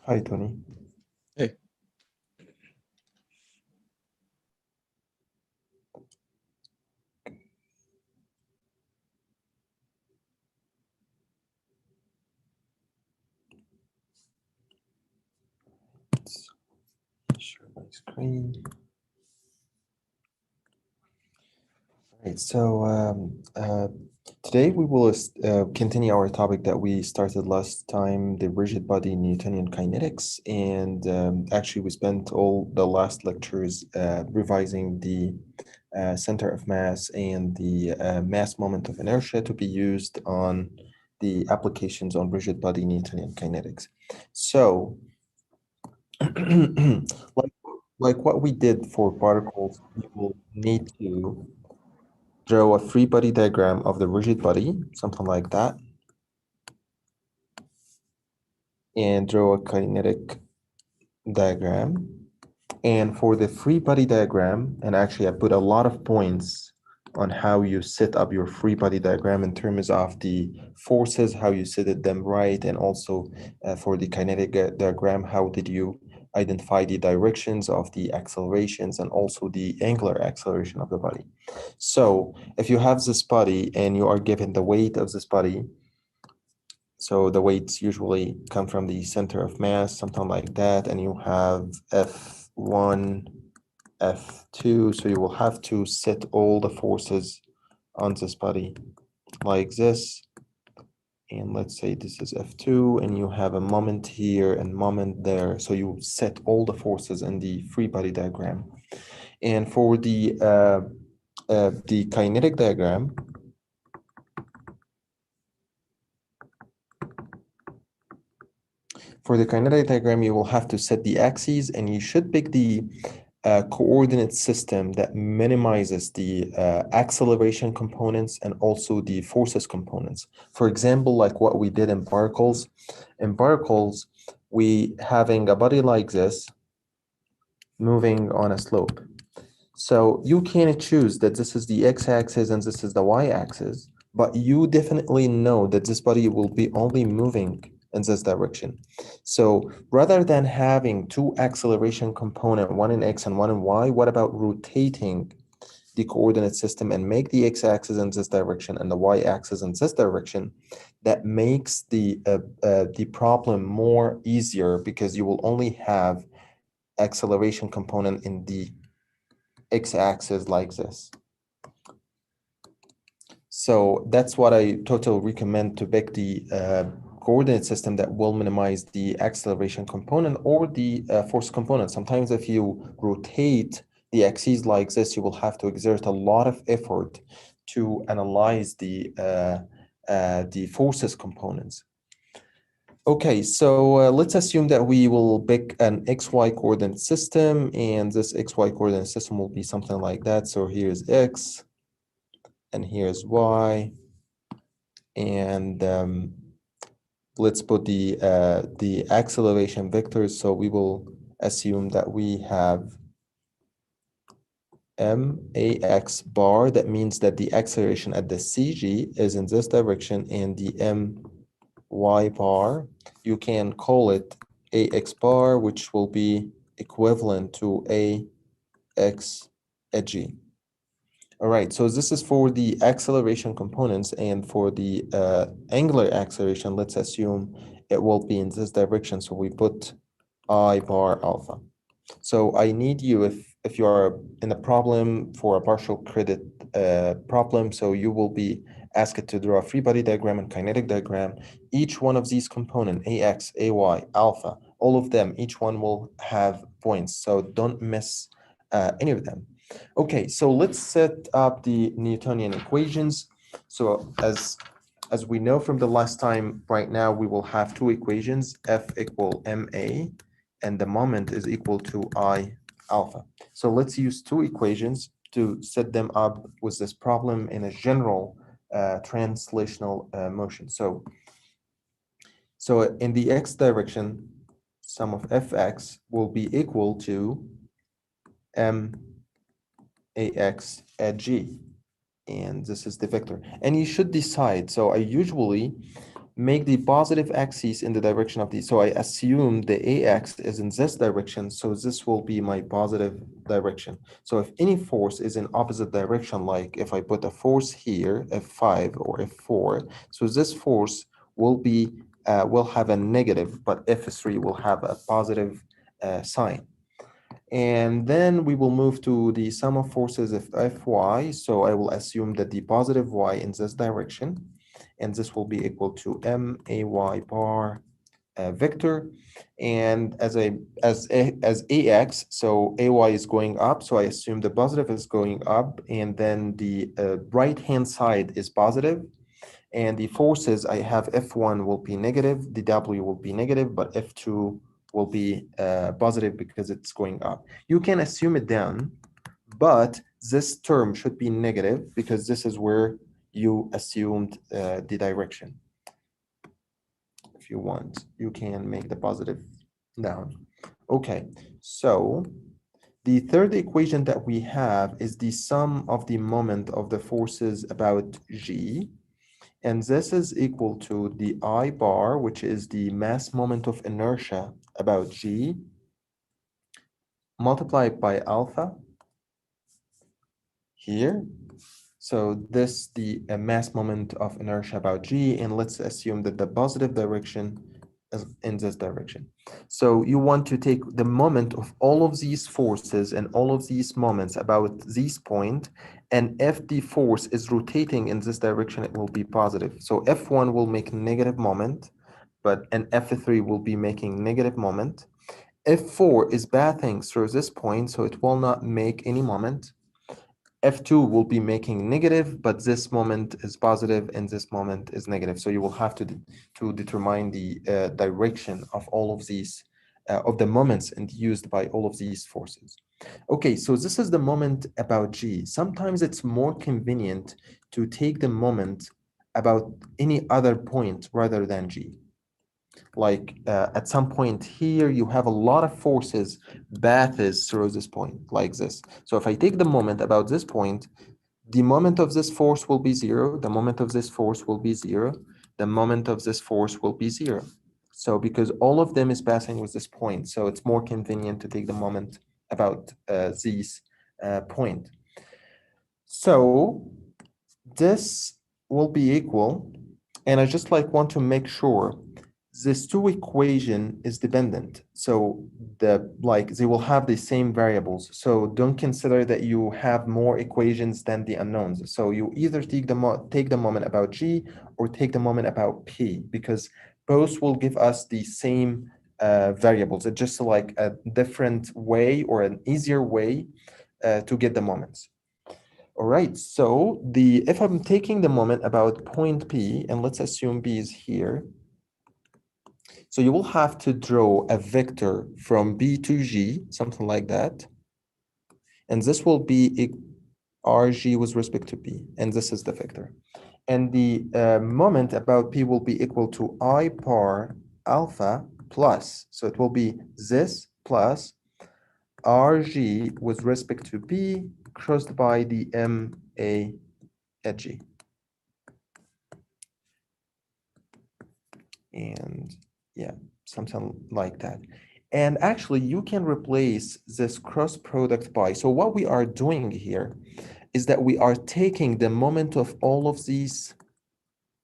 Hi, Tony. Hey. Let's share my screen. Right, so today we will continue our topic that we started last time, the rigid body Newtonian kinetics. And actually, we spent all the last lectures revising the center of mass and the mass moment of inertia to be used on the applications on rigid body Newtonian kinetics. So, like what we did for particles, we will need to draw a free body diagram of the rigid body, something like that, and draw a kinetic diagram. And for the free body diagram, and actually I put a lot of points on how you set up your free body diagram in terms of the forces, how you set them right, and also for the kinetic diagram, how did you identify the directions of the accelerations and also the angular acceleration of the body. So if you have this body and you are given the weight of this body, so the weights usually come from the center of mass, something like that, and you have F1, F2, so you will have to set all the forces on this body like this. And let's say this is F2, and you have a moment here and moment there. So you set all the forces in the free body diagram. And for the kinetic diagram, you will have to set the axes, and you should pick the coordinate system that minimizes the acceleration components and also the forces components. For example, like what we did in particles. In particles, we having a body like this moving on a slope. So you can choose that this is the x-axis and this is the y-axis, but you definitely know that this body will be only moving in this direction. So rather than having two acceleration component, one in x and one in y, what about rotating the coordinate system and make the x-axis in this direction and the y-axis in this direction? That makes the problem more easier because you will only have acceleration component in the x-axis like this. So that's what I totally recommend, to pick the coordinate system that will minimize the acceleration component or the force component. Sometimes if you rotate the axes like this, you will have to exert a lot of effort to analyze the forces components. Okay, so let's assume that we will pick an XY coordinate system, and this XY coordinate system will be something like that. So here's X, and here's Y, and let's put the acceleration vectors. So we will assume that we have max bar. That means that the acceleration at the CG is in this direction, and the my bar, you can call it ax bar, which will be equivalent to ax at g. All right, so this is for the acceleration components, and for the angular acceleration, let's assume it will be in this direction. So we put I bar alpha. So I need you, if you are in a problem for a partial credit problem, so you will be asked to draw a free body diagram and kinetic diagram. Each one of these components, ax, ay, alpha, all of them, each one will have points. So don't miss any of them. Okay, so let's set up the Newtonian equations. So as we know from the last time, right now we will have two equations, F equal ma, and the moment is equal to I alpha. So let's use two equations to set them up with this problem in a general translational motion. So in the x direction, sum of fx will be equal to max at g. And this is the vector. And you should decide. So I usually make the positive axis in the direction of the, so I assume the AX is in this direction, so this will be my positive direction. So if any force is in opposite direction, like if I put a force here, F5 or F4, so this force will be, will have a negative, but F3 will have a positive sign. And then we will move to the sum of forces of Fy. So I will assume that the positive y in this direction, and this will be equal to MAY bar vector. And as AX, so AY is going up, so I assume the positive is going up, and then the right-hand side is positive. And the forces, I have F1 will be negative, the W will be negative, but F2 will be positive because it's going up. You can assume it down, but this term should be negative because this is where you assumed the direction. If you want, you can make the positive down. Okay, so the third equation that we have is the sum of the moment of the forces about G. And this is equal to the I bar, which is the mass moment of inertia about G, multiplied by alpha here. So this the mass moment of inertia about G, and let's assume that the positive direction is in this direction. So you want to take the moment of all of these forces and all of these moments about this point, and if the force is rotating in this direction, it will be positive. So F1 will make negative moment, but an F3 will be making negative moment. F4 is passing through this point, so it will not make any moment. F2 will be making negative, but this moment is positive and this moment is negative. So you will have to determine the direction of all of these, of the moments induced by all of these forces. Okay, so this is the moment about G. Sometimes it's more convenient to take the moment about any other point rather than G. Like at some point here, you have a lot of forces bathes through this point, like this. So if I take the moment about this point, the moment of this force will be zero, the moment of this force will be zero, the moment of this force will be zero. So because all of them is passing with this point, so it's more convenient to take the moment about this point. So this will be equal, and I just want to make sure this two equation is dependent. So they will have the same variables. So don't consider that you have more equations than the unknowns. So you either take the moment about G or take the moment about P, because both will give us the same variables. It's just like a different way or an easier way to get the moments. All right, so if I'm taking the moment about point P, and let's assume P is here, so you will have to draw a vector from B to G, something like that. And this will be RG with respect to P, and this is the vector. And the moment about P will be equal to I bar alpha plus, so it will be this plus RG with respect to P crossed by the MA at G. And yeah, something like that. And actually, you can replace this cross product by, so what we are doing here is that we are taking the moment of all of these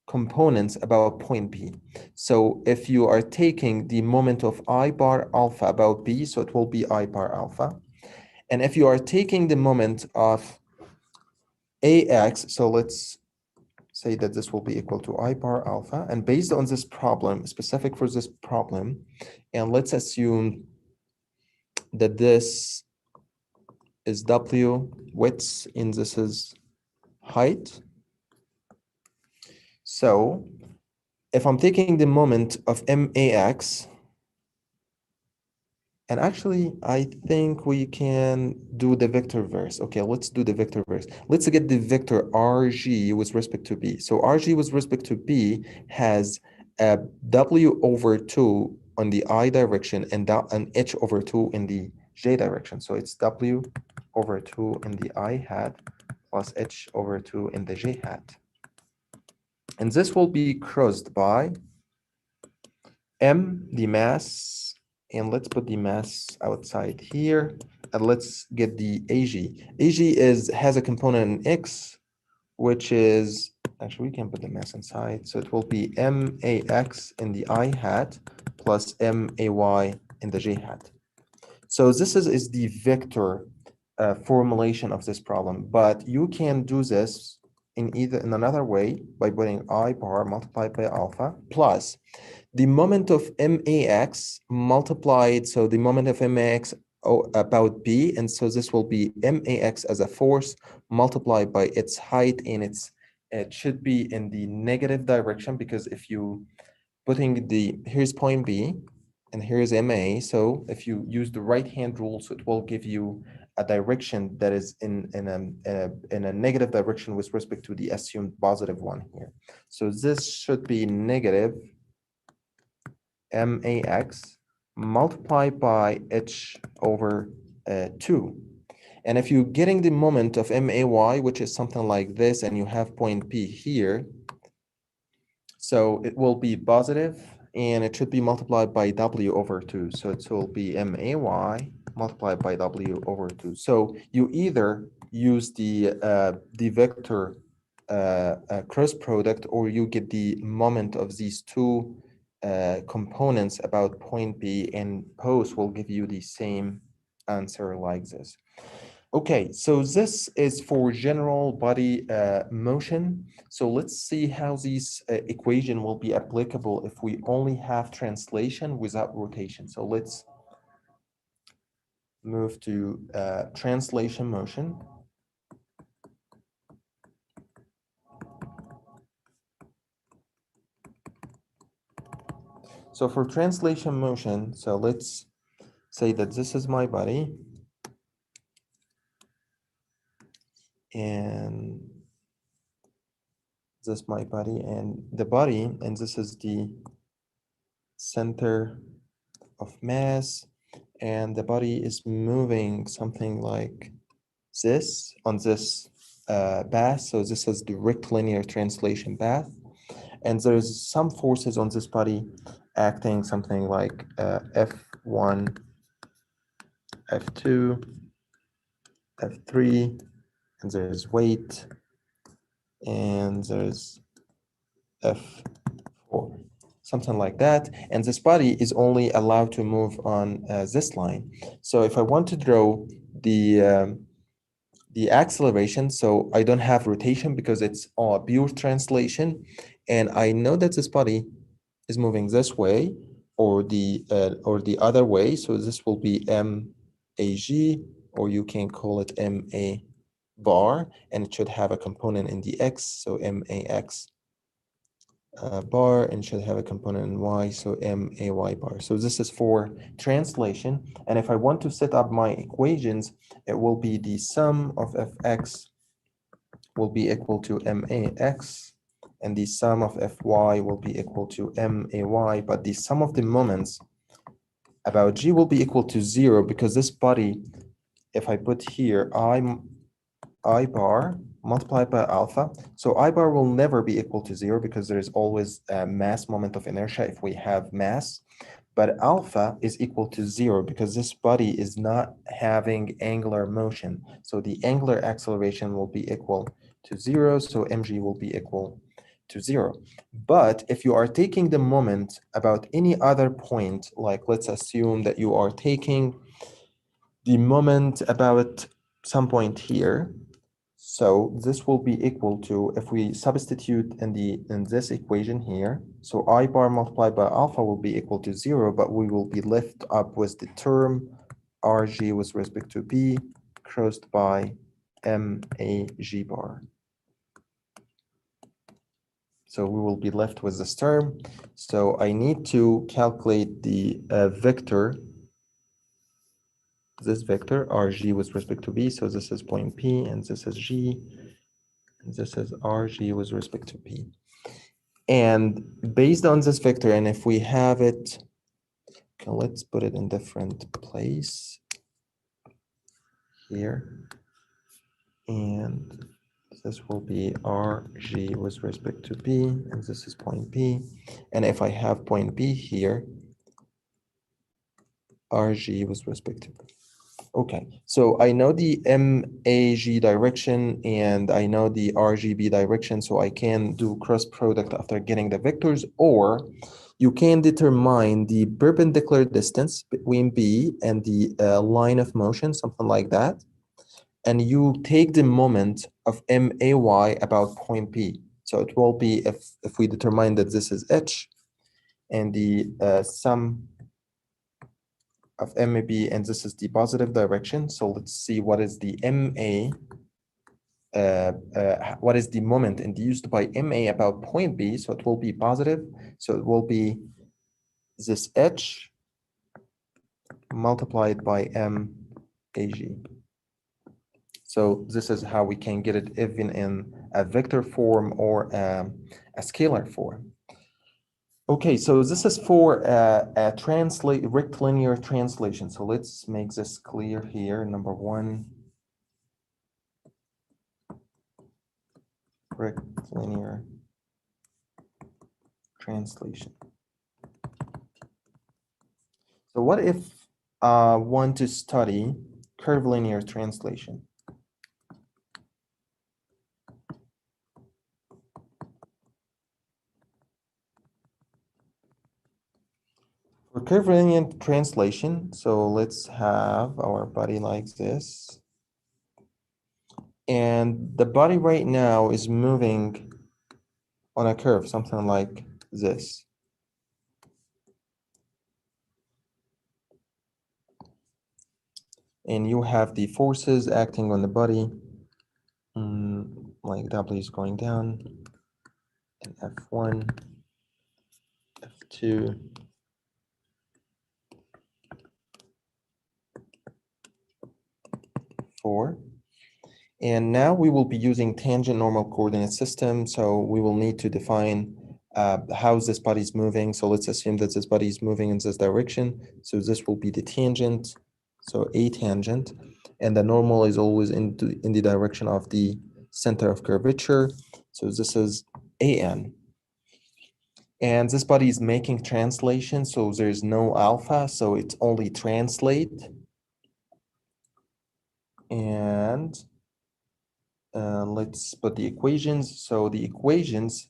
components about point P. So if you are taking the moment of I bar alpha about B, so it will be I bar alpha. And if you are taking the moment of AX, so let's say that this will be equal to I bar alpha. And based on this problem, specific for this problem, and let's assume that this is W width and this is height. So if I'm taking the moment of MAX, and actually, I think we can do the vector verse. Okay, let's do the vector verse. Let's get the vector RG with respect to B. So RG with respect to B has a W over 2 on the I direction and an H over 2 in the J direction. So it's W over 2 in the I hat plus H over 2 in the J hat. And this will be crossed by M, the mass, and let's put the mass outside here, and let's get the AG. AG has a component in X, which is, actually we can put the mass inside, so it will be MAX in the I hat plus MAY in the J hat. So this is the vector formulation of this problem, but you can do this in another way by putting I bar multiplied by alpha plus the moment of MAX multiplied, so the moment of MAX about B, and so this will be MAX as a force multiplied by its height, and it should be in the negative direction, because if you here's point B and here's MA, so if you use the right hand rule, so it will give you a direction that is in a negative direction with respect to the assumed positive one here. So this should be negative MAX multiplied by H over 2. And if you're getting the moment of MAY, which is something like this, and you have point P here, so it will be positive, and it should be multiplied by W over 2. So it will be MAY multiplied by W over 2. So you either use the vector cross product, or you get the moment of these two components about point B, and both will give you the same answer like this. Okay, so this is for general body motion. So let's see how this equation will be applicable if we only have translation without rotation. So let's move to translation motion. So for translation motion, so let's say that this is my body, and this is my body, and the body, and this is the center of mass, and the body is moving something like this on this path. So this is the rectilinear translation path, and there's some forces on this body acting something like F1, F2, F3, and there's weight, and there's F4, something like that. And this body is only allowed to move on this line. So if I want to draw the acceleration, so I don't have rotation because it's a pure translation, and I know that this body is moving this way or the other way, so this will be MAG, or you can call it MA bar, and it should have a component in the X, so MAX bar, and should have a component in Y, so MAY bar. So this is for translation, and if I want to set up my equations, it will be the sum of Fx will be equal to MAX, and the sum of Fy will be equal to MAY, but the sum of the moments about G will be equal to 0, because this body, if I put here I bar multiplied by alpha, so I bar will never be equal to 0, because there is always a mass moment of inertia if we have mass, but alpha is equal to 0 because this body is not having angular motion, so the angular acceleration will be equal to 0, so mg will be equal to 0. But if you are taking the moment about any other point, like let's assume that you are taking the moment about some point here, so this will be equal to, if we substitute in this equation here, so I bar multiplied by alpha will be equal to 0, but we will be left up with the term RG with respect to B crossed by MAG bar. So we will be left with this term. So I need to calculate the vector, this vector RG with respect to B. So this is point P, and this is G, and this is RG with respect to P. And based on this vector, and if we have it, okay, let's put it in different place here. And This will be RG with respect to B, and this is point B. And if I have point B here, RG with respect to B. Okay, so I know the MAG direction and I know the RGB direction, so I can do cross product after getting the vectors, or you can determine the perpendicular distance between B and the line of motion, something like that. And you take the moment of MAY about point P. So it will be, if we determine that this is H, and the sum of MAB, and this is the positive direction. So let's see what is the MA, what is the moment induced by MA about point B. So it will be positive. So it will be this H multiplied by MAG. So this is how we can get it even in a vector form or a scalar form. Okay, so this is for a rectilinear translation. So let's make this clear here. Number one, rectilinear translation. So what if I want to study curvilinear translation? For curvilinear translation, so let's have our body like this. And the body right now is moving on a curve, something like this. And you have the forces acting on the body, like W is going down, and F1, F2, 4. And now we will be using tangent normal coordinate system. So we will need to define how this body is moving. So let's assume that this body is moving in this direction. So this will be the tangent, so a tangent. And the normal is always in the direction of the center of curvature. So this is AN. And this body is making translation, so there's no alpha, so it's only translate. And let's put the equations. So the equations,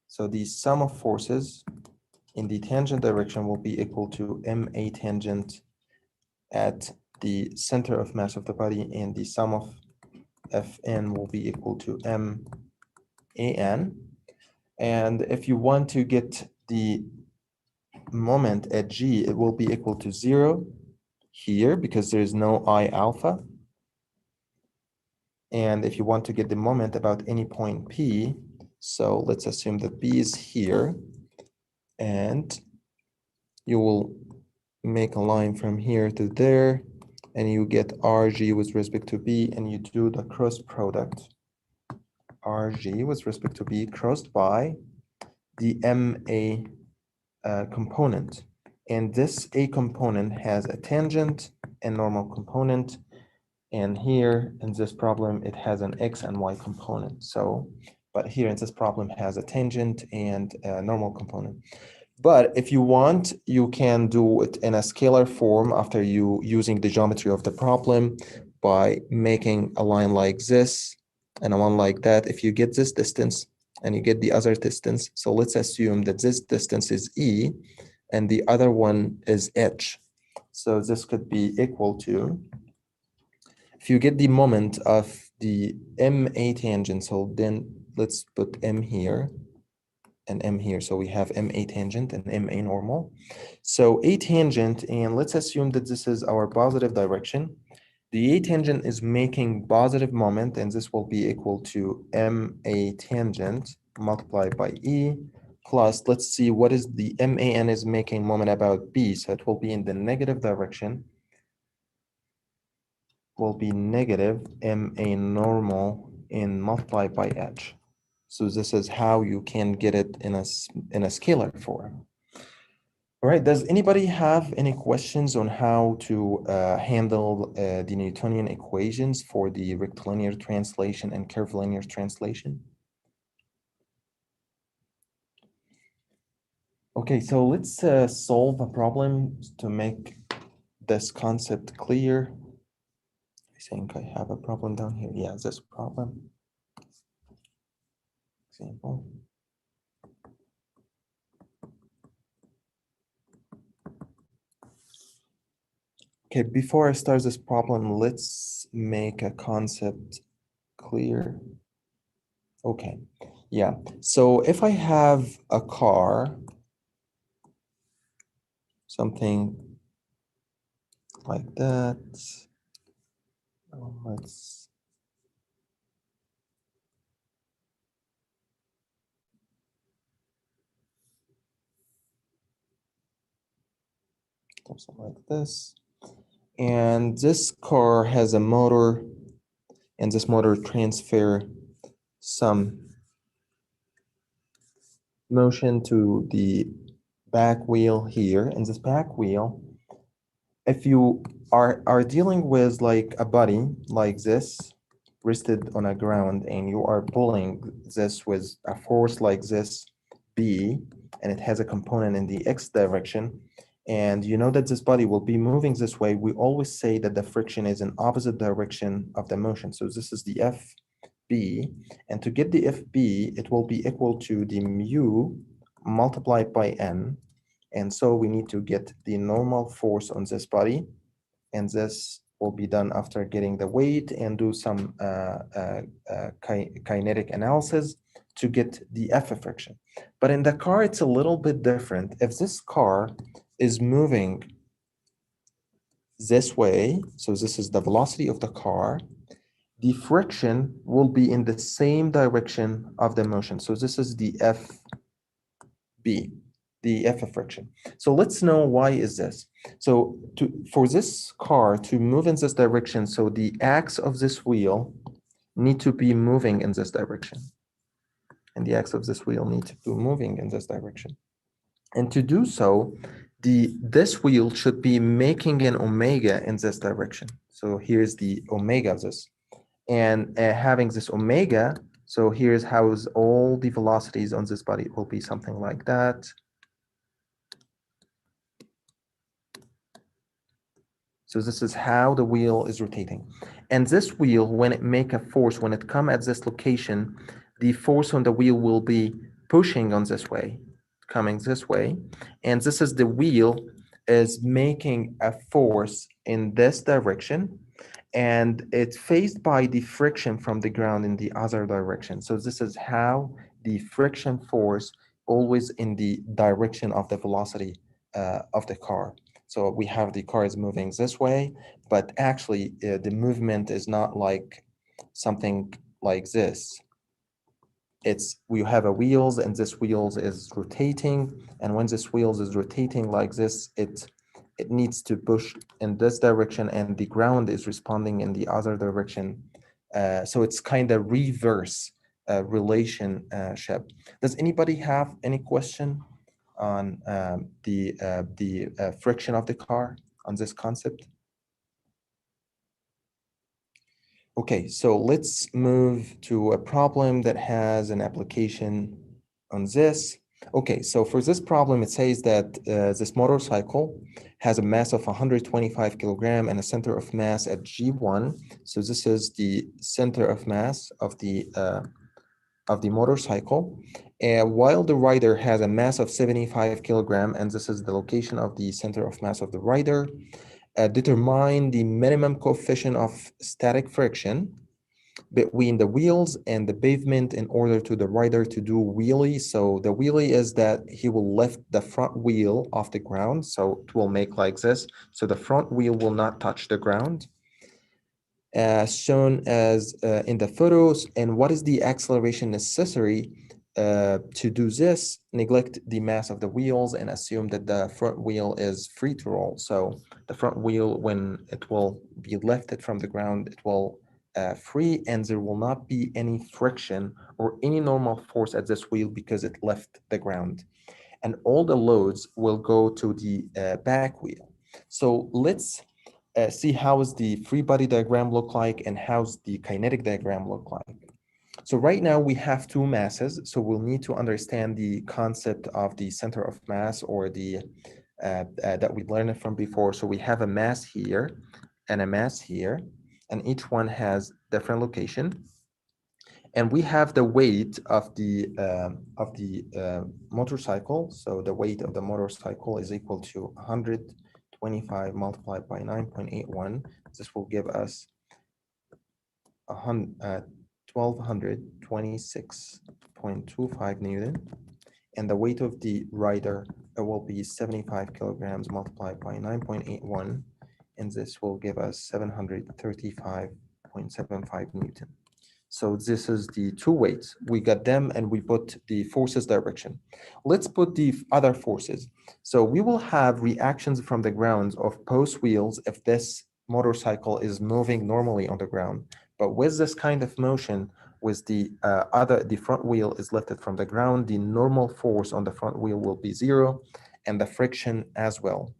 so the sum of forces in the tangent direction will be equal to MA tangent at the center of mass of the body, and the sum of Fn will be equal to MAN. And if you want to get the moment at G, it will be equal to 0 here because there is no I alpha. And if you want to get the moment about any point P, so let's assume that B is here, and you will make a line from here to there, and you get RG with respect to B, and you do the cross product. RG with respect to B crossed by the MA component. And this A component has a tangent and normal component. And here in this problem, it has an X and Y component. So, but here in this problem has a tangent and a normal component. But if you want, you can do it in a scalar form after you using the geometry of the problem by making a line like this and a one like that. If you get this distance and you get the other distance, so let's assume that this distance is E and the other one is H. So this could be equal to, if you get the moment of the MA tangent, so then let's put M here and M here. So we have MA tangent and MA normal. So A tangent, and let's assume that this is our positive direction. The A tangent is making positive moment, and this will be equal to MA tangent multiplied by E plus, let's see what is the MAN is making moment about B. So it will be in the negative direction, will be negative MA normal in multiplied by H. So this is how you can get it in a scalar form. All right, does anybody have any questions on how to handle the Newtonian equations for the rectilinear translation and curvilinear translation? Okay, so let's solve a problem to make this concept clear. I think I have a problem down here. Yeah, this problem. Example. Okay, before I start this problem, let's make a concept clear. Okay, yeah. So if I have a car, something like that, let's do something like this. And this car has a motor, and this motor transfer some motion to the back wheel here. And this back wheel, if you are dealing with like a body like this, rested on a ground, and you are pulling this with a force like this, B, and it has a component in the X direction, and you know that this body will be moving this way, we always say that the friction is in opposite direction of the motion. So this is the FB, and to get the FB, it will be equal to the mu multiplied by N, and so we need to get the normal force on this body, and this will be done after getting the weight and do some kinetic analysis to get the F of friction. But in the car, it's a little bit different. If this car is moving this way, so this is the velocity of the car, the friction will be in the same direction of the motion. So this is the FB, the F of friction. So let's know why is this. So for this car to move in this direction, so the axis of this wheel need to be moving in this direction. And the axis of this wheel need to be moving in this direction. And to do so, this wheel should be making an omega in this direction. So here's the omega of this. And having this omega, so here's how all the velocities on this body will be something like that. So this is how the wheel is rotating. And this wheel, when it make a force, when it come at this location, the force on the wheel will be pushing on this way, coming this way. And this is the wheel is making a force in this direction, and it's faced by the friction from the ground in the other direction. So this is how the friction force always in the direction of the velocity of the car. So we have the car is moving this way, but actually the movement is not like something like this. It's we have a wheels, and this wheels is rotating, and when this wheels is rotating like this, it needs to push in this direction, and the ground is responding in the other direction. So it's kind of reverse relationship. Does anybody have any question on the friction of the car on this concept? Okay, so let's move to a problem that has an application on this. Okay, so for this problem, it says that this motorcycle has a mass of 125 kilogram and a center of mass at G1. So this is the center of mass of the motorcycle. While the rider has a mass of 75 kilogram, and this is the location of the center of mass of the rider, determine the minimum coefficient of static friction between the wheels and the pavement in order to the rider to do wheelie. So the wheelie is that he will lift the front wheel off the ground. So it will make like this. So the front wheel will not touch the ground. Shown as in the photos, and what is the acceleration necessary to do this? Neglect the mass of the wheels and assume that the front wheel is free to roll. So the front wheel, when it will be lifted from the ground, it will free, and there will not be any friction or any normal force at this wheel because it left the ground. and all the loads will go to the back wheel. So let's see how is the free body diagram look like and how's the kinetic diagram look like. So right now we have two masses, so we'll need to understand the concept of the center of mass, or the that we learned from before. So we have a mass here and a mass here, and each one has different location. And we have the weight of the motorcycle. So the weight of the motorcycle is equal to 125 multiplied by 9.81. This will give us 1226.25 Newton. And the weight of the rider will be 75 kilograms multiplied by 9.81. And this will give us 735.75 Newton. So this is the two weights. We got them and we put the forces direction. Let's put the other forces. So we will have reactions from the grounds of post wheels if this motorcycle is moving normally on the ground. But with this kind of motion, with the front wheel is lifted from the ground, the normal force on the front wheel will be 0, and the friction as well.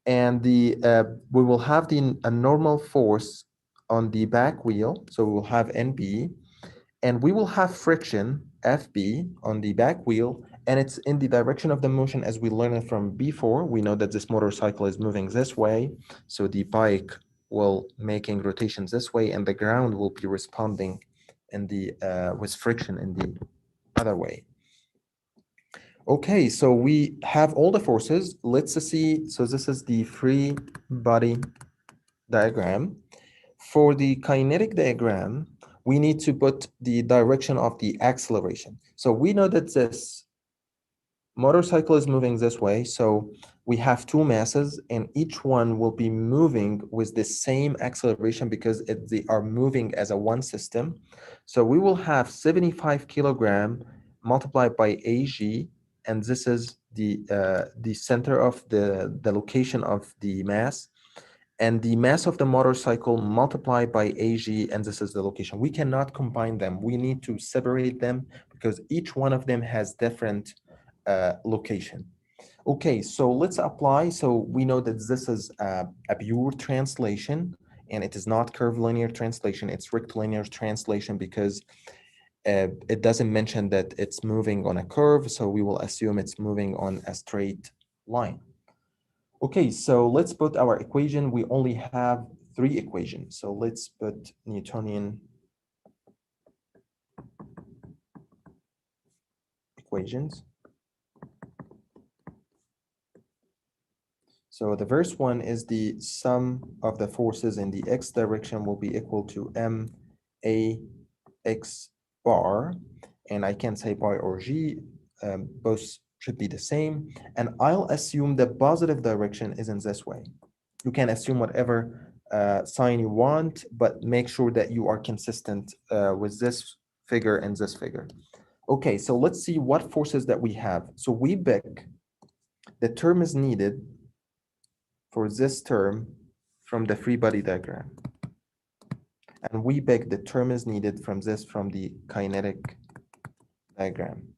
And we will have a normal force on the back wheel, so we will have NB, and we will have friction, FB, on the back wheel, and it's in the direction of the motion as we learned from before. We know that this motorcycle is moving this way, so the bike will making rotations this way, and the ground will be responding in the with friction in the other way. Okay, so we have all the forces. Let's see. So this is the free body diagram. For the kinetic diagram, we need to put the direction of the acceleration. So we know that this motorcycle is moving this way. So we have two masses, and each one will be moving with the same acceleration because they are moving as a one system. So we will have 75 kilogram multiplied by AG, and this is the center of the location of the mass, and the mass of the motorcycle multiplied by AG, and this is the location. We cannot combine them. We need to separate them because each one of them has different location. Okay, so let's apply. So we know that this is a pure translation, and it is not curvilinear translation. It's rectilinear translation because it doesn't mention that it's moving on a curve, so we will assume it's moving on a straight line. Okay, so let's put our equation. We only have 3 equations. So let's put Newtonian equations. So the first one is the sum of the forces in the x direction will be equal to MAX bar. And I can say pi or G, both should be the same. And I'll assume the positive direction is in this way. You can assume whatever sign you want, but make sure that you are consistent with this figure and this figure. Okay, so let's see what forces that we have. So we pick the term is needed for this term from the free body diagram. And we pick the term is needed from the kinetic diagram.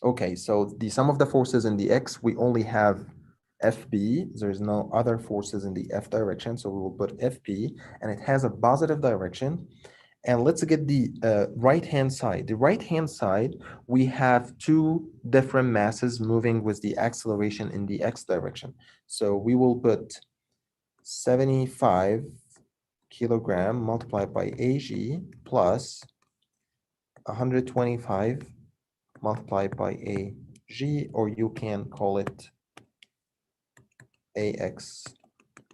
Okay, so the sum of the forces in the x, we only have FB. There's no other forces in the F direction, so we will put FP, and it has a positive direction. And let's get the right-hand side. The right-hand side, we have 2 different masses moving with the acceleration in the x direction. So we will put 75 kilogram multiplied by AG plus 125 multiplied by AG, or you can call it AX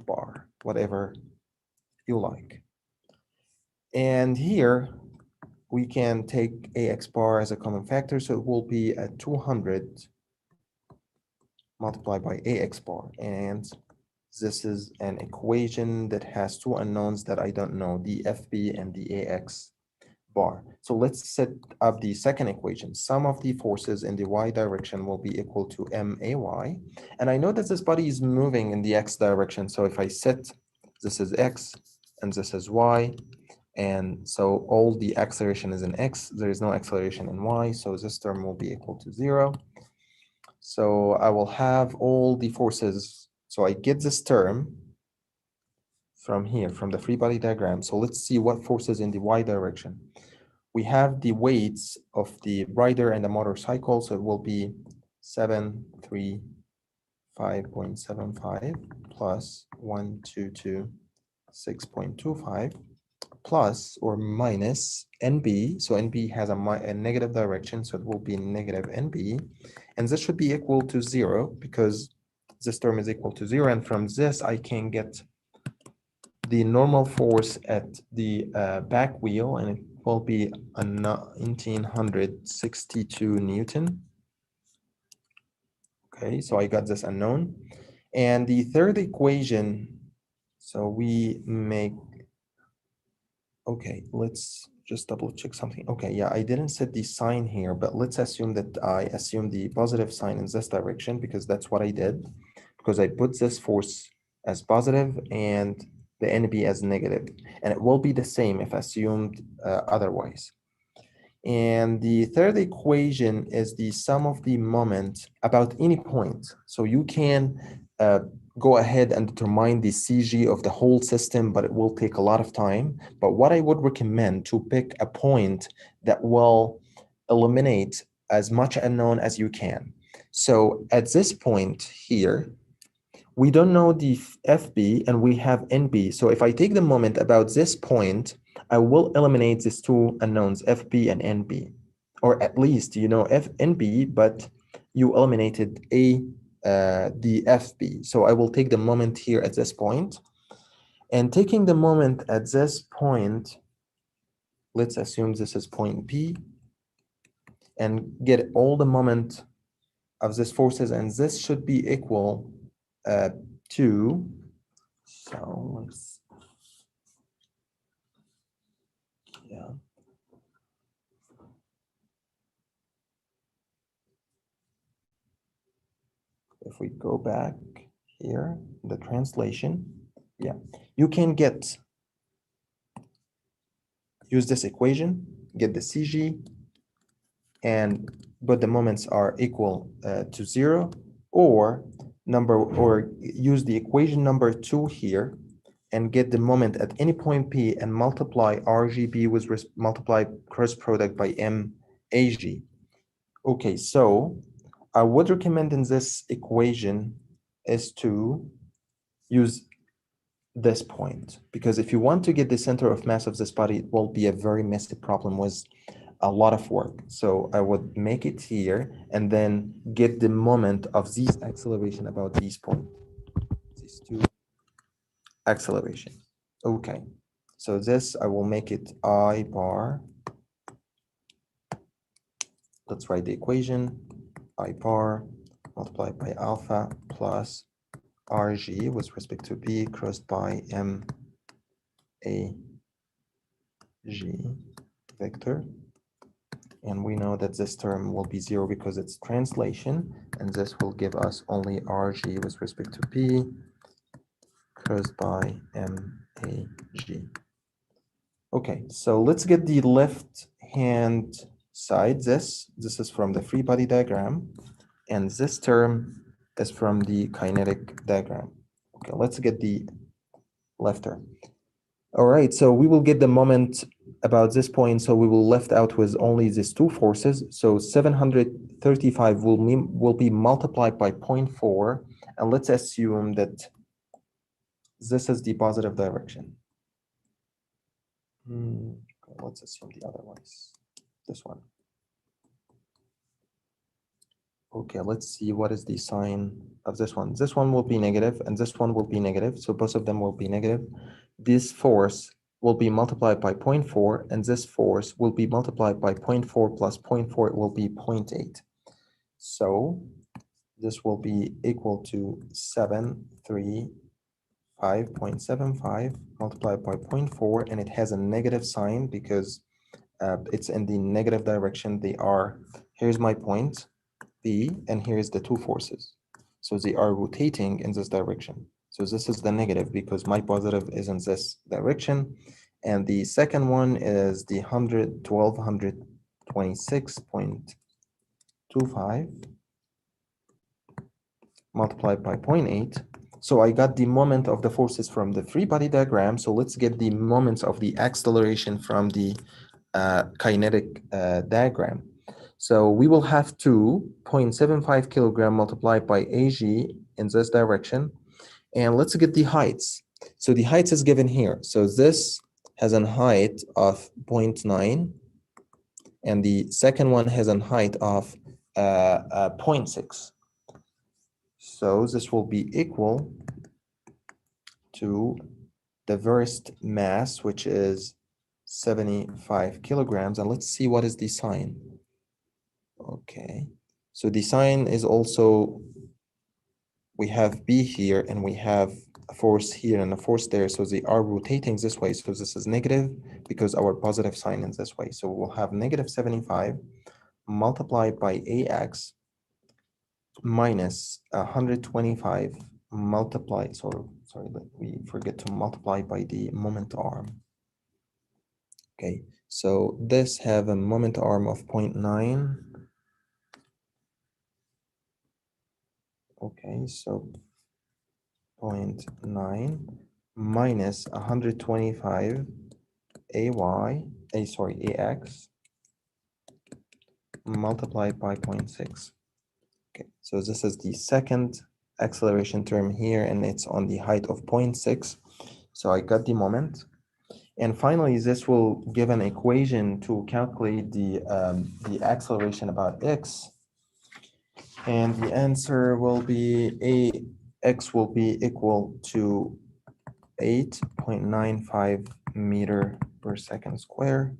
bar, whatever you like. And here we can take AX bar as a common factor, so it will be at 200 multiplied by AX bar. And this is an equation that has 2 unknowns that I don't know, the FB and the AX bar. So let's set up the second equation. Sum of the forces in the y direction will be equal to MAY. And I know that this body is moving in the x direction. So if I set this is x and this is y, and so all the acceleration is in x, there is no acceleration in y, so this term will be equal to 0. So I will have all the forces. So I get this term from here, from the free body diagram. So let's see what forces in the y direction. We have the weights of the rider and the motorcycle. So it will be 735.75 plus 122.6.25 plus or minus NB. So NB has a negative direction, so it will be negative NB. And this should be equal to 0 because this term is equal to 0. And from this, I can get the normal force at the back wheel, and it will be a 1962 Newton. Okay, so I got this unknown. And the third equation, so we make, okay, let's just double check something. Okay, yeah, I didn't set the sign here, but let's assume that I assume the positive sign in this direction because that's what I did, because I put this force as positive and the NB as negative, and it will be the same if assumed otherwise. And the third equation is the sum of the moment about any point. So you can go ahead and determine the CG of the whole system, but it will take a lot of time. But what I would recommend to pick a point that will eliminate as much unknown as you can. So at this point here, we don't know the FB and we have NB. So if I take the moment about this point, I will eliminate these two unknowns, FB and NB, or at least you know NB, but you eliminated the FB. So I will take the moment here at this point, and taking the moment at this point, let's assume this is point P, and get all the moment of these forces, and this should be equal to, so let's, yeah. If we go back here, the translation, yeah, you can use this equation, get the CG, and but the moments are equal to 0, or use the equation number 2 here and get the moment at any point P and multiply RGB with multiply cross product by MAG. Okay, so I would recommend in this equation is to use this point, because if you want to get the center of mass of this body, it will be a very messy problem with a lot of work. So I would make it here and then get the moment of these acceleration about these points, these two acceleration. Okay, so this I will make it I bar. Let's write the equation, I bar multiplied by alpha plus RG with respect to B crossed by MAG vector. And we know that this term will be 0 because it's translation, and this will give us only RG with respect to P crossed by MAG. Okay, so let's get the left hand side. This is from the free body diagram, and this term is from the kinetic diagram. Okay, let's get the left term. All right, so we will get the moment about this point, so we will left out with only these two forces. So 735 will be multiplied by 0.4, and let's assume that this is the positive direction. Let's assume the other one is this one. Okay, let's see what is the sign of this one. This one will be negative, and this one will be negative, so both of them will be negative. This force will be multiplied by 0.4, and this force will be multiplied by 0.4 plus 0.4, it will be 0.8. So this will be equal to 735.75 multiplied by 0.4, and it has a negative sign because it's in the negative direction. They are, here's my point, B, and here's the two forces. So they are rotating in this direction. So this is the negative because my positive is in this direction. And the second one is the 1226.25. multiplied by 0.8. So I got the moment of the forces from the free body diagram. So let's get the moments of the acceleration from the kinetic diagram. So we will have 2.75 kilogram multiplied by AG in this direction. And let's get the heights. So the heights is given here. So this has a height of 0.9, and the second one has a height of 0.6. So this will be equal to the versed mass, which is 75 kilograms. And let's see what is the sign. Okay, so the sign is also, we have B here and we have a force here and a force there. So they are rotating this way. So this is negative because our positive sign is this way. So we'll have negative 75 multiplied by AX minus 125 multiplied, sorry, we forget to multiply by the moment arm. Okay, so this have a moment arm of 0.9. Okay, so 0.9 minus 125 AX multiplied by 0.6. Okay, so this is the second acceleration term here, and it's on the height of 0.6. So I got the moment. And finally, this will give an equation to calculate the acceleration about x. And the answer will be AX will be equal to 8.95 meter per second square.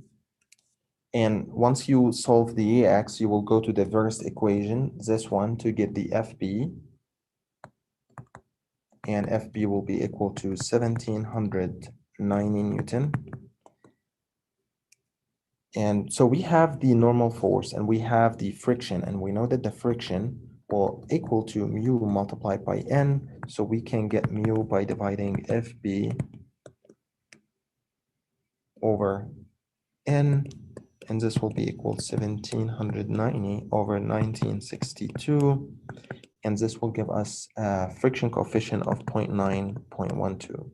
And once you solve the AX, you will go to the first equation, this one, to get the FB. And FB will be equal to 1790 Newton. And so we have the normal force and we have the friction, and we know that the friction will equal to mu multiplied by N. So we can get mu by dividing FB over N, and this will be equal to 1790 over 1962. And this will give us a friction coefficient of 0.9.12.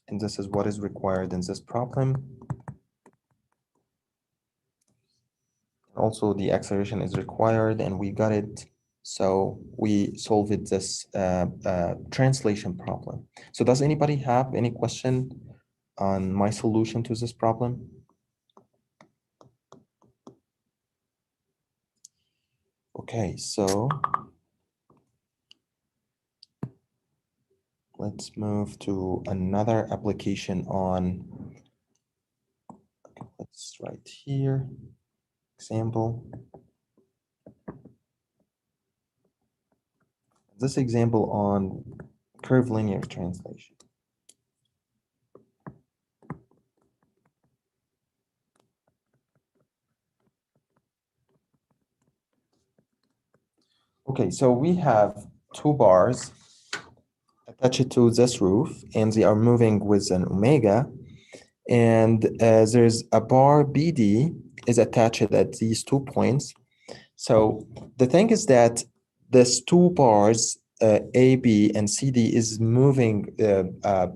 And this is what is required in this problem. Also, the acceleration is required, and we got it. So we solved this translation problem. So does anybody have any question on my solution to this problem? Okay, so let's move to another application on, okay, let's write here, example. This example on curvilinear translation. Okay, so we have two bars attached to this roof, and they are moving with an omega. And there's a bar BD is attached at these 2 points. So the thing is that these two bars, AB and CD, is moving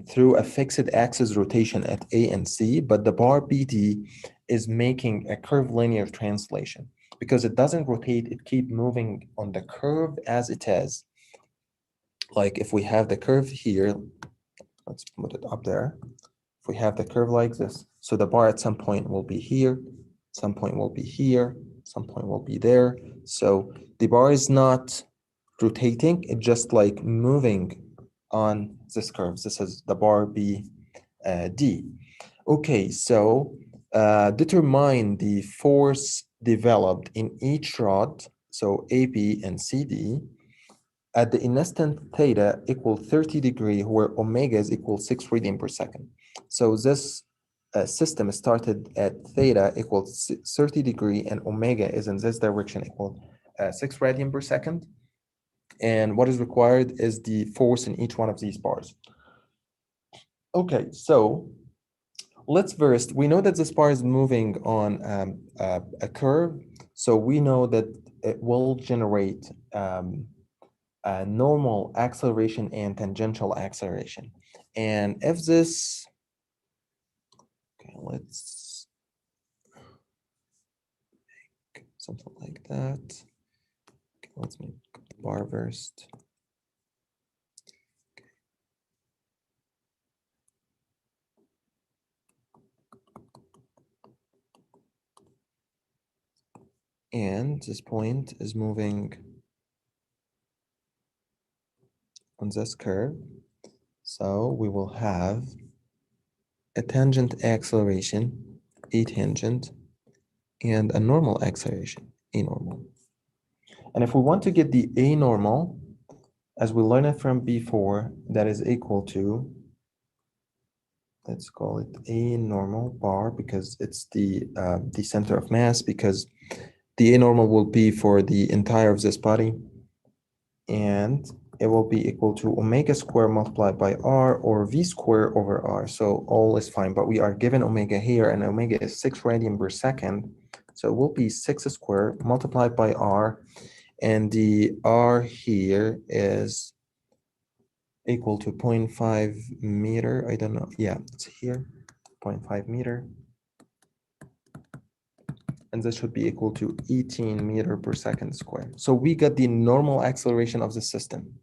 through a fixed axis rotation at A and C, but the bar BD is making a curvilinear translation because it doesn't rotate, it keeps moving on the curve as it is. Like if we have the curve here, let's put it up there. If we have the curve like this, so the bar at some point will be here, some point will be here, some point will be there. So the bar is not rotating, it's just like moving on this curve. This is the bar B D. Okay, so determine the force developed in each rod, so AB and CD, at the instant theta equal 30 degree, where omega is equal 6 radian per second. So this system started at theta equals 30 degree, and omega is in this direction equal 6 radian per second. And what is required is the force in each one of these bars. Okay, so let's first, we know that this bar is moving on a curve, so we know that it will generate normal acceleration and tangential acceleration. And if this, okay, let's make something like that. Okay, let's make the bar first. And this point is moving on this curve. So we will have a tangent acceleration, A tangent, and a normal acceleration, A normal. And if we want to get the A normal, as we learned it from before, that is equal to, let's call it A normal bar because it's the center of mass, because the A normal will be for the entire of this body, and it will be equal to omega square multiplied by r, or v square over r. So all is fine, but we are given omega here, and omega is 6 radian per second. So it will be 6 squared multiplied by r, and the r here is equal to 0.5 meter. I don't know. Yeah, it's here, 0.5 meter. And this should be equal to 18 meter per second squared. So we got the normal acceleration of the system.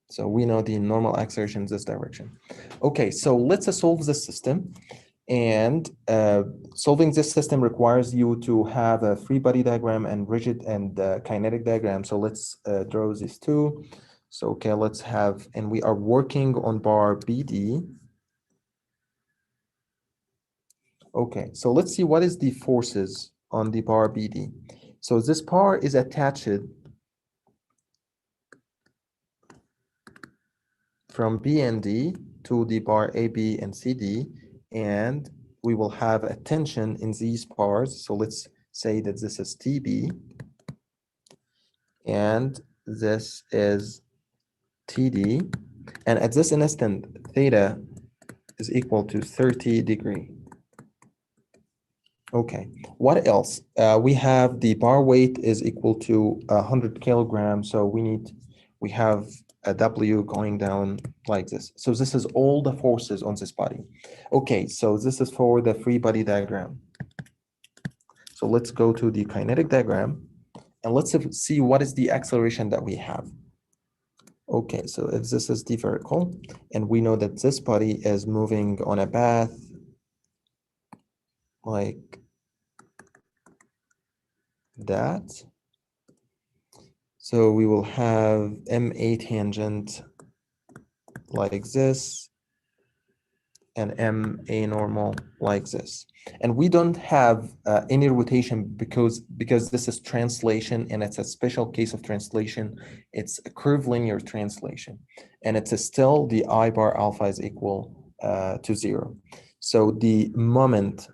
So we know the normal acceleration in this direction. Okay, so let's solve this system. And solving this system requires you to have a free body diagram and rigid and kinetic diagram. So let's draw these two. So, okay, let's have, and we are working on bar BD. Okay, so let's see what is the forces on the bar BD. So this bar is attached from B and D to the bar AB and CD, and we will have a tension in these bars. So let's say that this is TB, and this is TD, and at this instant, theta is equal to 30 degree. Okay, what else? We have the bar weight is equal to 100 kilograms, so we have a W going down like this. So this is all the forces on this body. Okay, so this is for the free body diagram. So let's go to the kinetic diagram, and let's see what is the acceleration that we have. Okay, so if this is the vertical, and we know that this body is moving on a path like that. So we will have MA tangent like this, and MA normal like this. And we don't have any rotation because this is translation, and it's a special case of translation. It's a curvilinear translation, and it's still the I bar alpha is equal to 0. So the moment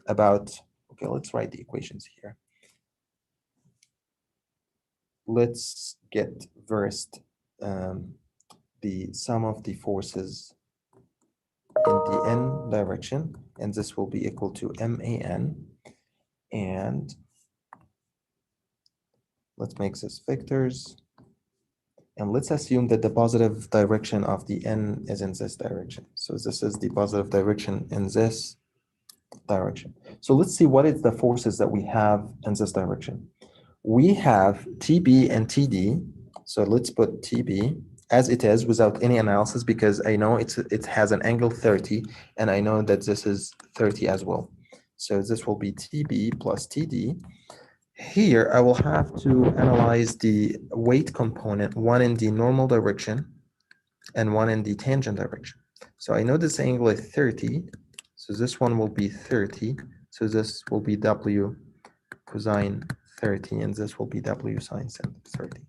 about, okay, let's write the equations here. Let's get first the sum of the forces in the n direction, and this will be equal to MAN. And let's make this vectors. And let's assume that the positive direction of the n is in this direction. So this is the positive direction in this direction. So let's see what is the forces that we have in this direction. We have TB and TD. So let's put TB as it is without any analysis, because I know it has an angle 30, and I know that this is 30 as well. So this will be TB plus TD. Here, I will have to analyze the weight component, one in the normal direction and one in the tangent direction. So I know this angle is 30, so this one will be 30. So this will be W cosine 30, and this will be W sine 30.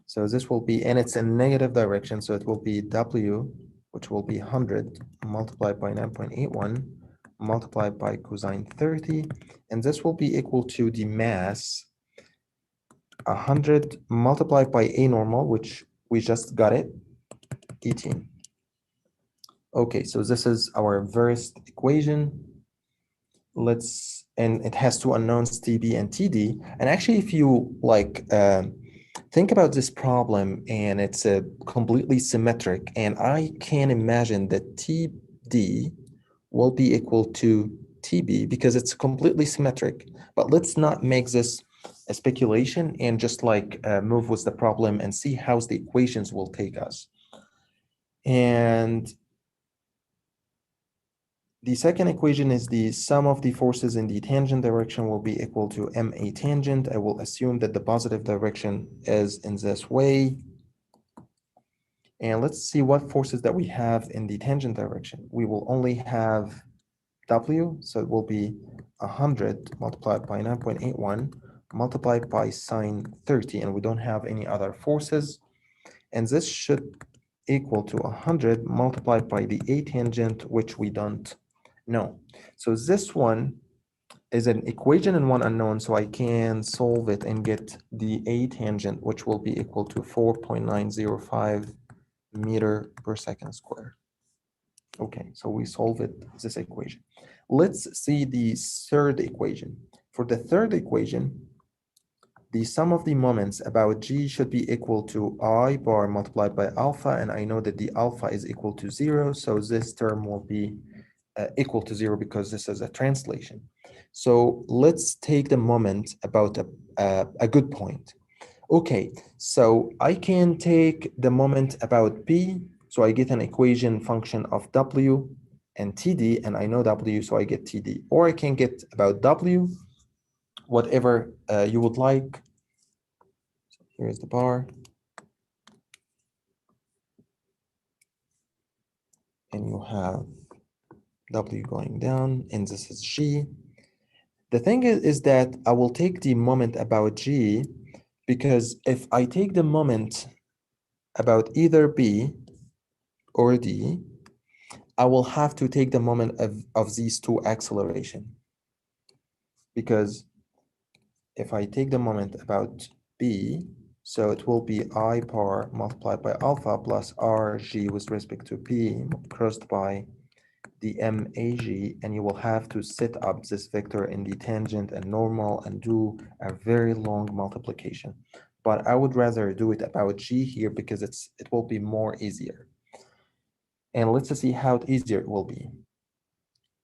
So this will be, and it's in negative direction, so it will be W, which will be 100 multiplied by 9.81 multiplied by cosine 30, and this will be equal to the mass 100 multiplied by A normal, which we just got it, 18. Okay, so this is our first equation. And it has two unknowns, TB and TD. And actually, if you think about this problem, and it's a completely symmetric, and I can imagine that TD will be equal to TB because it's completely symmetric. But let's not make this a speculation and just like move with the problem and see how the equations will take us. And the second equation is the sum of the forces in the tangent direction will be equal to MA tangent. I will assume that the positive direction is in this way. And let's see what forces that we have in the tangent direction. We will only have W, so it will be 100 multiplied by 9.81 multiplied by sine 30, and we don't have any other forces. And this should equal to 100 multiplied by the A tangent, which we don't know. So this one is an equation and one unknown, so I can solve it and get the A tangent, which will be equal to 4.905 meter per second squared. Okay, so we solve it, this equation. Let's see the third equation. For the third equation, the sum of the moments about G should be equal to I bar multiplied by alpha, and I know that the alpha is equal to 0, so this term will be equal to 0 because this is a translation. So let's take the moment about a good point. Okay, so I can take the moment about P, so I get an equation function of W and TD, and I know W, so I get TD. Or I can get about W, whatever you would like. So here's the bar. And you have W going down, and this is G. The thing is that I will take the moment about G, because if I take the moment about either B or D, I will have to take the moment of these two acceleration. Because if I take the moment about B, so it will be I bar multiplied by alpha plus RG with respect to P crossed by the MAG, and you will have to set up this vector in the tangent and normal and do a very long multiplication. But I would rather do it about G here because it will be more easier. And let's see how easier it will be.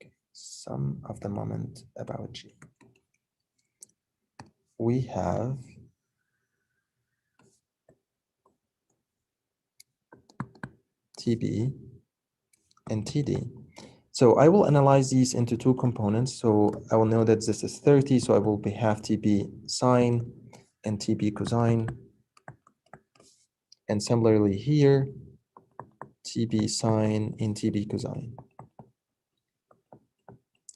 Okay. Sum of the moment about G. We have TB and TD. So I will analyze these into two components. So I will know that this is 30, so I will have TB sine and TB cosine. And similarly here, TB sine and TB cosine.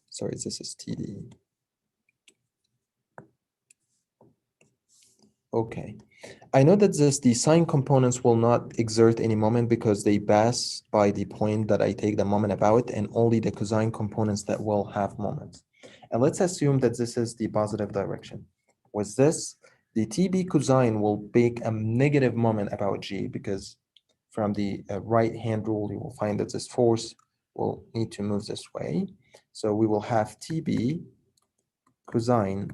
Sorry, this is TD. Okay. I know that the sine components will not exert any moment because they pass by the point that I take the moment about, and only the cosine components that will have moments. And let's assume that this is the positive direction. With this, the TB cosine will make a negative moment about G, because from the right-hand rule, you will find that this force will need to move this way. So we will have TB cosine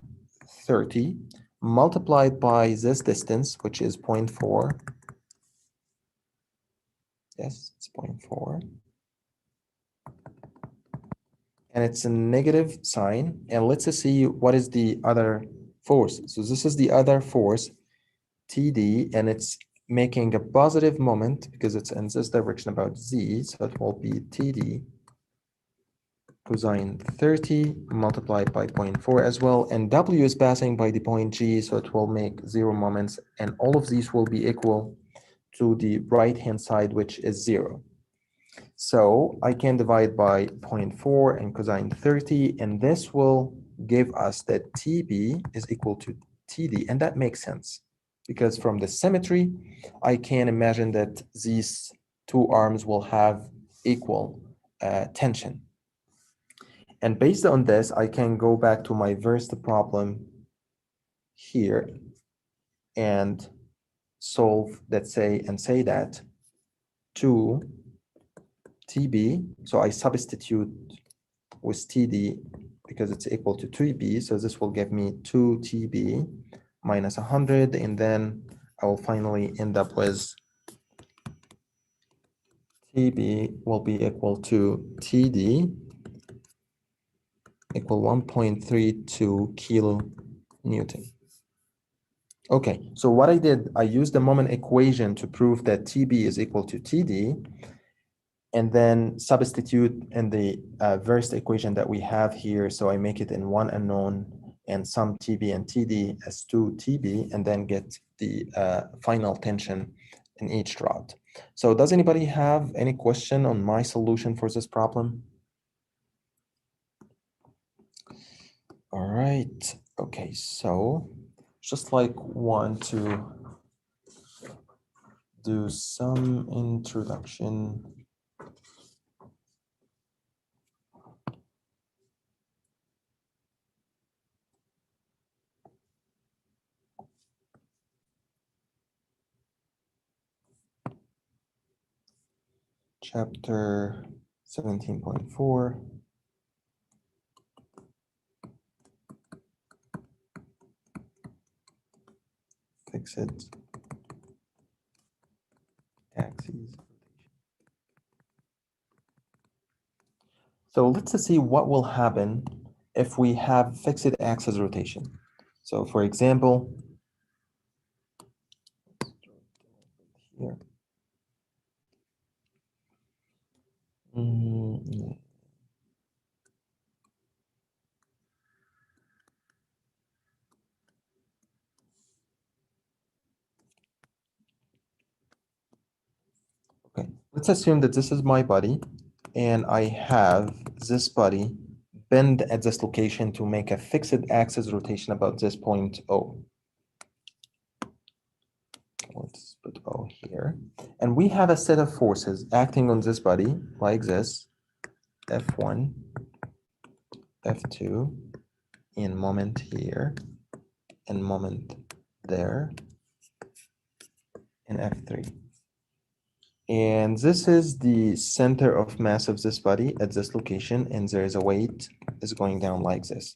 30 multiplied by this distance, which is 0.4. Yes, it's 0.4. And it's a negative sign. And let's see what is the other force. So this is the other force, TD, and it's making a positive moment because it's in this direction about Z. So it will be TD cosine 30 multiplied by 0.4 as well. And W is passing by the point G, so it will make 0 moments. And all of these will be equal to the right-hand side, which is 0. So I can divide by 0.4 and cosine 30, and this will give us that TB is equal to TD, and that makes sense because from the symmetry, I can imagine that these two arms will have equal tension. And based on this, I can go back to my first problem here and solve, let's say, and say that 2 TB, so I substitute with TD because it's equal to 3B, so this will give me 2 TB minus 100, and then I will finally end up with TB will be equal to TD equal 1.32 kilonewton. Okay, so what I did, I used the moment equation to prove that TB is equal to TD, and then substitute in the first equation that we have here. So I make it in one unknown and sum TB and TD as 2 TB, and then get the final tension in each rod. So does anybody have any question on my solution for this problem? All right, okay, so just like want to do some introduction. Chapter 17.4. Fixed axes. So let's see what will happen if we have fixed axis rotation. So for example, here. Okay, let's assume that this is my body and I have this body bend at this location to make a fixed axis rotation about this point O. Let's put O here. And we have a set of forces acting on this body like this, F1, F2, and moment here, and moment there, and F3. And this is the center of mass of this body at this location, and there is a weight is going down like this.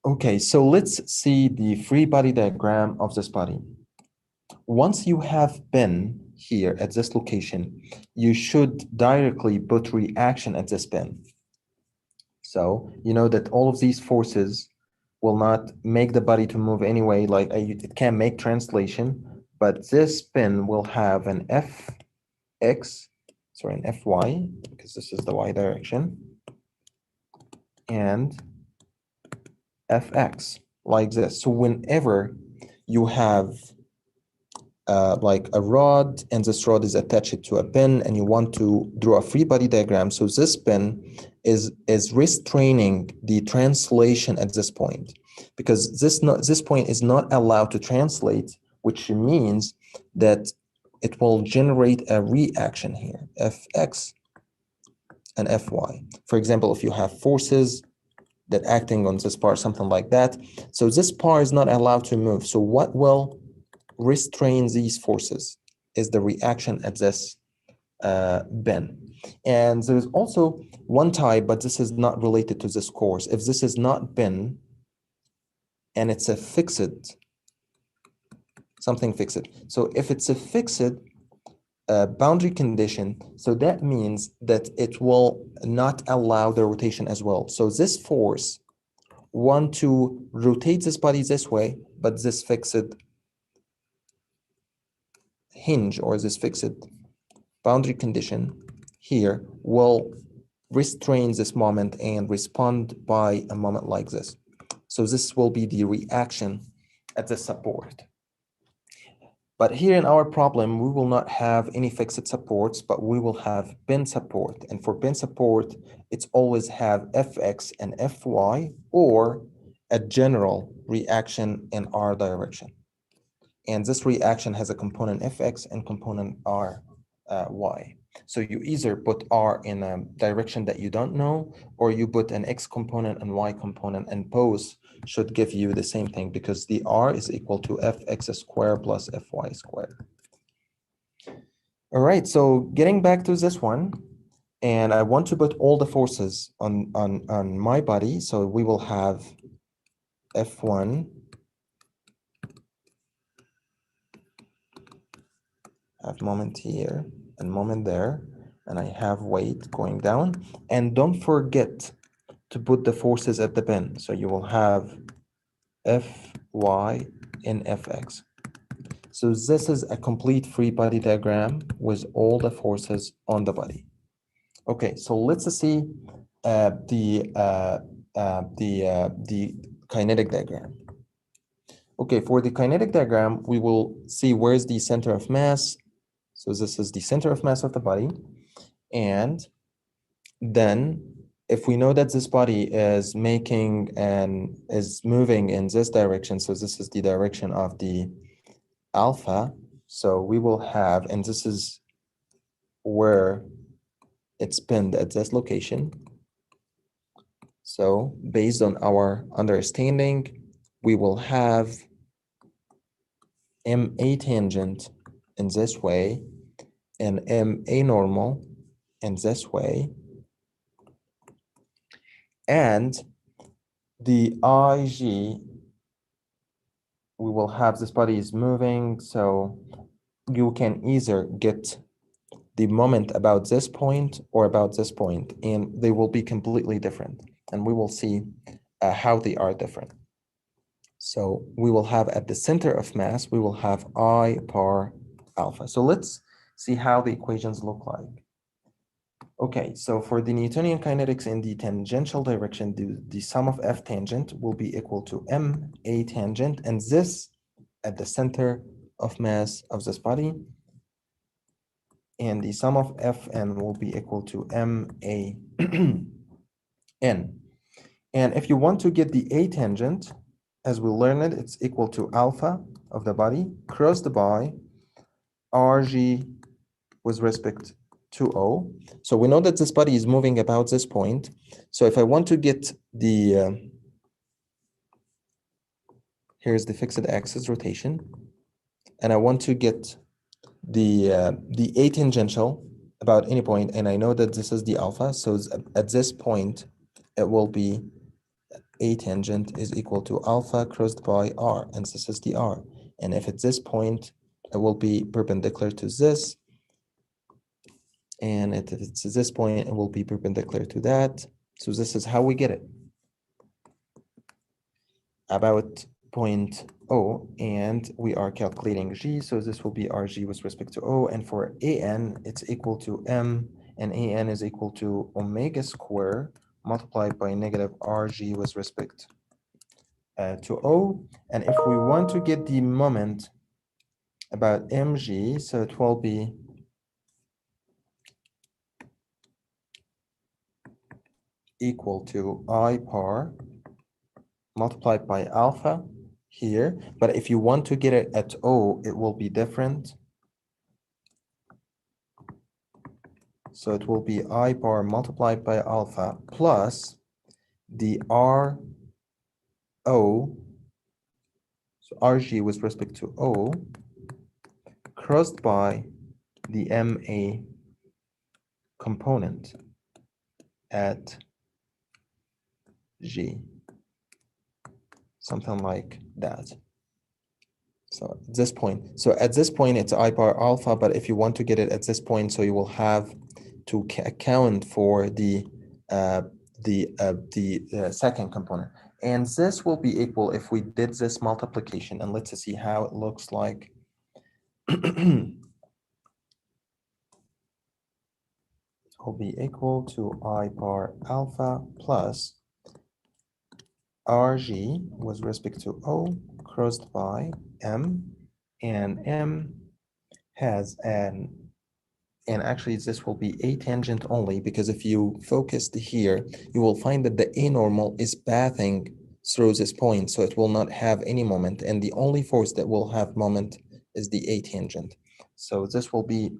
Okay, so let's see the free body diagram of this body. Once you have been here at this location, you should directly put reaction at this pin. So you know that all of these forces will not make the body to move anyway, like it can make translation, but this pin will have an Fx, sorry, an Fy, because this is the y direction, and Fx, like this. So whenever you have like a rod, and this rod is attached to a pin, and you want to draw a free body diagram, so this pin is restraining the translation at this point, because this point is not allowed to translate, which means that it will generate a reaction here, Fx and Fy. For example, if you have forces that acting on this part, something like that, so this part is not allowed to move. So what will restrain these forces is the reaction at this bin. And there's also one type, but this is not related to this course. If this is not bin and it's a fixed, something fixed. So if it's a fixed boundary condition, so that means that it will not allow the rotation as well. So this force want to rotate this body this way, but this fixed hinge or this fixed boundary condition here will restrain this moment and respond by a moment like this. So this will be the reaction at the support. But here in our problem, we will not have any fixed supports, but we will have pin support. And for pin support, it's always have Fx and Fy or a general reaction in R direction. And this reaction has a component Fx and component Ry. So you either put R in a direction that you don't know, or you put an X component and Y component, and both should give you the same thing, because the R is equal to Fx squared plus Fy squared. All right, so getting back to this one, and I want to put all the forces on my body. So we will have F1, have moment here and moment there, and I have weight going down. And don't forget to put the forces at the pin. So you will have Fy and Fx. So this is a complete free body diagram with all the forces on the body. Okay, so let's see the kinetic diagram. Okay, for the kinetic diagram, we will see where's the center of mass. So this is the center of mass of the body. And then if we know that this body is making and is moving in this direction, so this is the direction of the alpha, so we will have, and this is where it's pinned at this location. So based on our understanding, we will have MA tangent in this way and MA normal in this way. And the IG, we will have this body is moving, so you can either get the moment about this point or about this point, and they will be completely different. And we will see how they are different. So we will have at the center of mass, we will have I par alpha. So let's see how the equations look like. Okay, so for the Newtonian kinetics in the tangential direction, the sum of F tangent will be equal to M A tangent, and this at the center of mass of this body. And the sum of Fn will be equal to MA n. And if you want to get the A tangent, as we learned, it's equal to alpha of the body crossed by RG with respect to O. So we know that this body is moving about this point. So if I want to get the, here's the fixed axis rotation, and I want to get the A tangential about any point, and I know that this is the alpha, so at this point, it will be A tangent is equal to alpha crossed by R, and this is the R. And if at this point, it will be perpendicular to this, and if it's at this point, it will be perpendicular to that. So this is how we get it. About point O, and we are calculating G, so this will be RG with respect to O, and for AN, it's equal to M, and AN is equal to omega square multiplied by negative RG with respect to O. And if we want to get the moment about mg, so it will be equal to I par multiplied by alpha here. But if you want to get it at O, it will be different. So it will be I bar multiplied by alpha plus the R O, so RG with respect to O, crossed by the MA component at G, something like that. So at this point, it's I bar alpha, but if you want to get it at this point, so you will have to account for the second component. And this will be equal if we did this multiplication, and let's see how it looks like. It will be equal to I bar alpha plus RG with respect to O crossed by M, and M has an, and actually this will be A tangent only, because if you focused here, you will find that the A normal is pathing through this point, so it will not have any moment, and the only force that will have moment is the A tangent. So this will be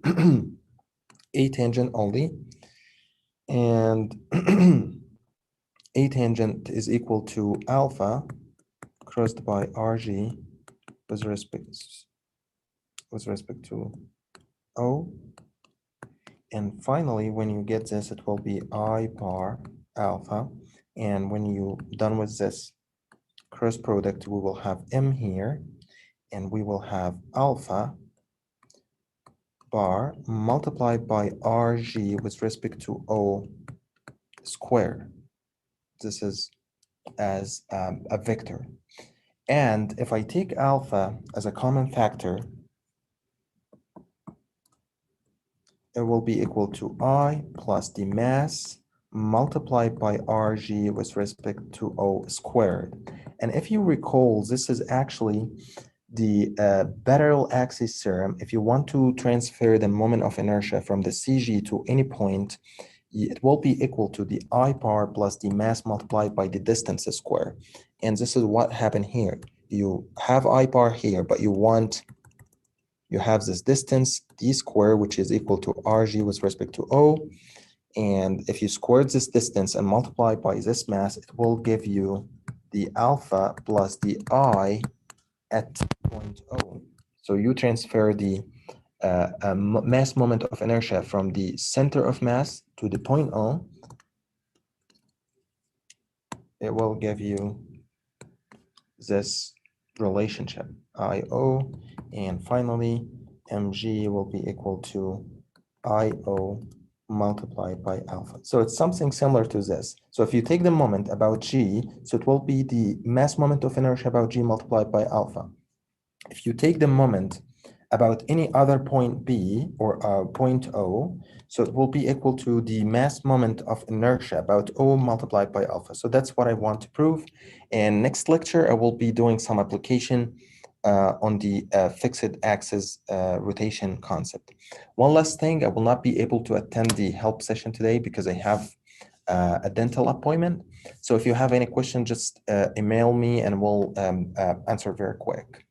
A tangent only, and A tangent is equal to alpha crossed by RG with respect to O. And finally, when you get this, it will be I bar alpha. And when you're done with this cross product, we will have M here, and we will have alpha bar multiplied by RG with respect to O squared. This is as a vector. And if I take alpha as a common factor, it will be equal to I plus the mass multiplied by RG with respect to O squared. And if you recall, this is actually the parallel axis theorem. If you want to transfer the moment of inertia from the CG to any point, it will be equal to the I bar plus the mass multiplied by the distance square. And this is what happened here. You have I bar here, but you have this distance, d square, which is equal to RG with respect to O. And if you square this distance and multiply by this mass, it will give you the alpha plus the I at point O. So you transfer the mass moment of inertia from the center of mass to the point O. It will give you this relationship, IO, and finally, mg will be equal to IO multiplied by alpha. So it's something similar to this. So if you take the moment about g, so it will be the mass moment of inertia about g multiplied by alpha. If you take the moment about any other point B or point O, so it will be equal to the mass moment of inertia about O multiplied by alpha. So that's what I want to prove. And next lecture, I will be doing some application on the fixed axis rotation concept. One last thing, I will not be able to attend the help session today because I have a dental appointment. So if you have any question, just email me and we'll answer very quick.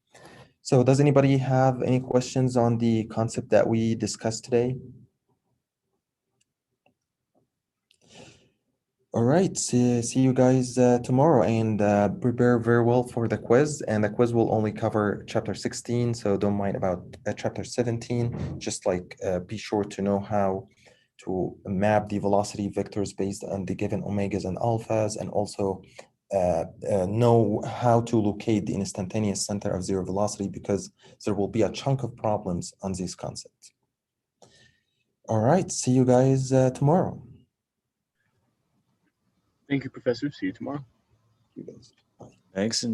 So does anybody have any questions on the concept that we discussed today? All right, see you guys tomorrow, and prepare very well for the quiz. And the quiz will only cover chapter 16, so don't mind about chapter 17. Just like be sure to know how to map the velocity vectors based on the given omegas and alphas, and also know how to locate the instantaneous center of zero velocity, because there will be a chunk of problems on these concepts. All right, see you guys tomorrow. Thank you, Professor. See you tomorrow. You guys. Bye. Thanks. And